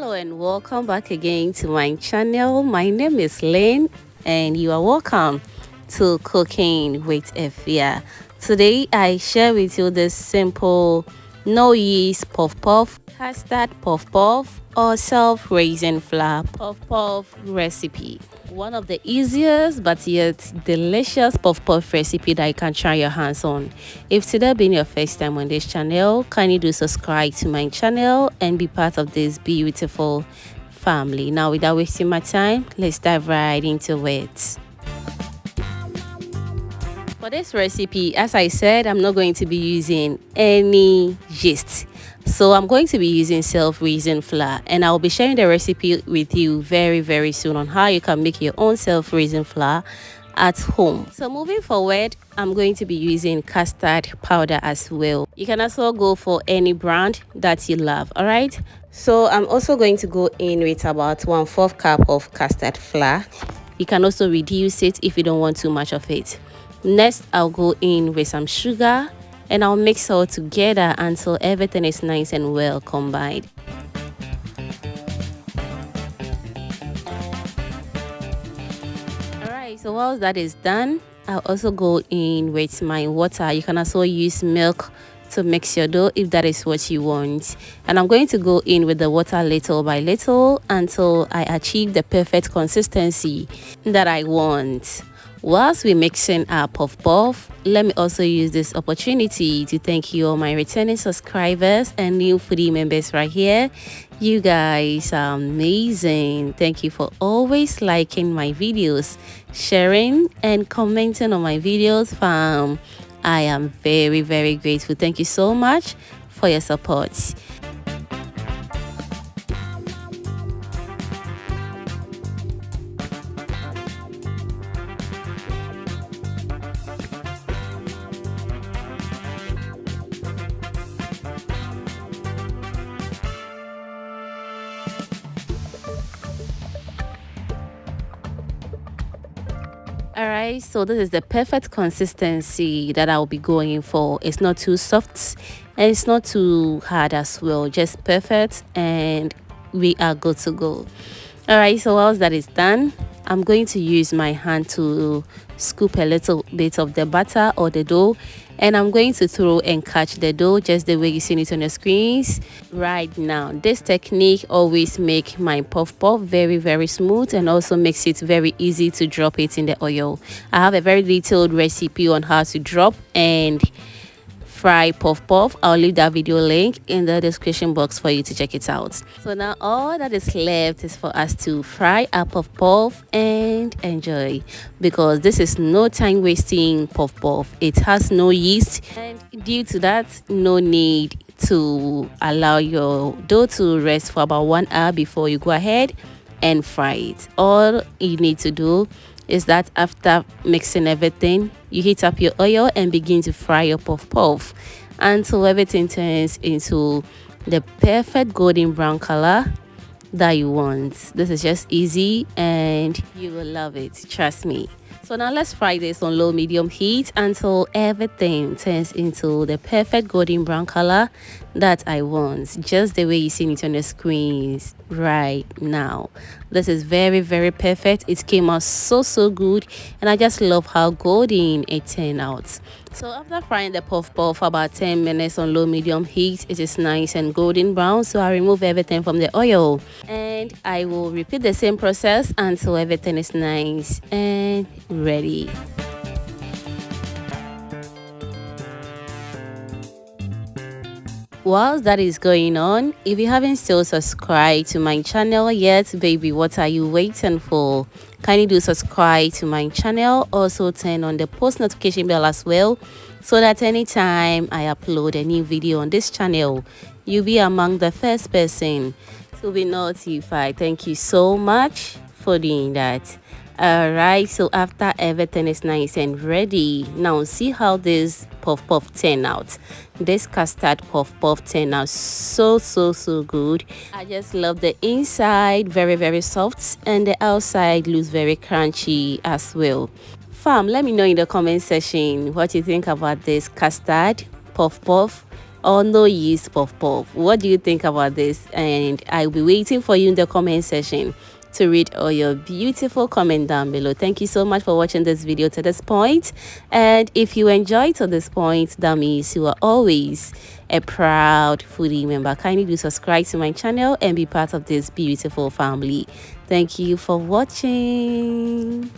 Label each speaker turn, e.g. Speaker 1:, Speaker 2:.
Speaker 1: Hello and welcome back again to my channel. My name is Lynn and you are welcome to Cooking with Effia. Today I share with you this simple no yeast puff puff, custard puff puff or self-raising flour puff puff recipe. One of the easiest but yet delicious puff puff recipe that you can try your hands on. If today been your first time on this channel, kindly do subscribe to my channel and be part of this beautiful family. Now without wasting my time, let's dive right into it. For this recipe, as I said, I'm not going to be using any yeast. So I'm going to be using self-raising flour, and I'll be sharing the recipe with you very soon on how you can make your own self-raising flour at home. So moving forward, I'm going to be using custard powder as well. You can also go for any brand that you love. All right, so I'm also going to go in with about 1/4 cup of custard flour. You can also reduce it if you don't want too much of it. Next, I'll go in with some sugar and I'll mix all together until everything is nice and well combined. Alright, so while that is done, I'll also go in with my water. You can also use milk to mix your dough if that is what you want. And I'm going to go in with the water little by little until I achieve the perfect consistency that I want. Whilst we're mixing our puff puff, let me also use this opportunity to thank you all my returning subscribers and new foodie members right here. You guys are amazing. Thank you for always liking my videos, sharing and commenting on my videos, fam. I am very grateful. Thank you so much for your support. Alright, so this is the perfect consistency that I'll be going for. It's not too soft and it's not too hard as well, just perfect, and we are good to go. Alright, so once that is done, I'm going to use my hand to scoop a little bit of the butter or the dough, and I'm going to throw and catch the dough just the way you see it on the screens right now. This technique always make my puff puff very smooth and also makes it very easy to drop it in the oil. I have a very detailed recipe on how to drop and fry puff puff. I'll leave that video link in the description box for you to check it out. So now all that is left is for us to fry our puff puff and enjoy, because this is no time wasting puff puff. It has no yeast, and due to that, no need to allow your dough to rest for about 1 hour before you go ahead and fry it. All you need to do is that after mixing everything, you heat up your oil and begin to fry your puff puff until everything turns into the perfect golden brown color that you want. This is just easy and you will love it, trust me. So now let's fry this on low medium heat until everything turns into the perfect golden brown color that I want, just the way you see it on the screens right now. This is very perfect. It came out so good, and I just love how golden it turned out. So after frying the puff puff for about 10 minutes on low medium heat, it is nice and golden brown. So I remove everything from the oil and I will repeat the same process until everything is nice and ready. Whilst that is going on, if you haven't still subscribed to my channel yet, baby, what are you waiting for? Kindly do subscribe to my channel. Also turn on the post notification bell as well, so that anytime I upload a new video on this channel, you'll be among the first person to be notified. Thank you so much for doing that. Alright, so after everything is nice and ready, now see how this puff puff turned out. This custard puff puff turned out so good. I just love the inside, very soft, and the outside looks very crunchy as well. Fam, let me know in the comment section what you think about this custard puff puff or no yeast puff puff? What do you think about this? And I'll be waiting for you in the comment section to read all your beautiful comment down below. Thank you so much for watching this video to this point. And if you enjoyed to this point, that means you are always a proud foodie member. Kindly do subscribe to my channel and be part of this beautiful family. Thank you for watching.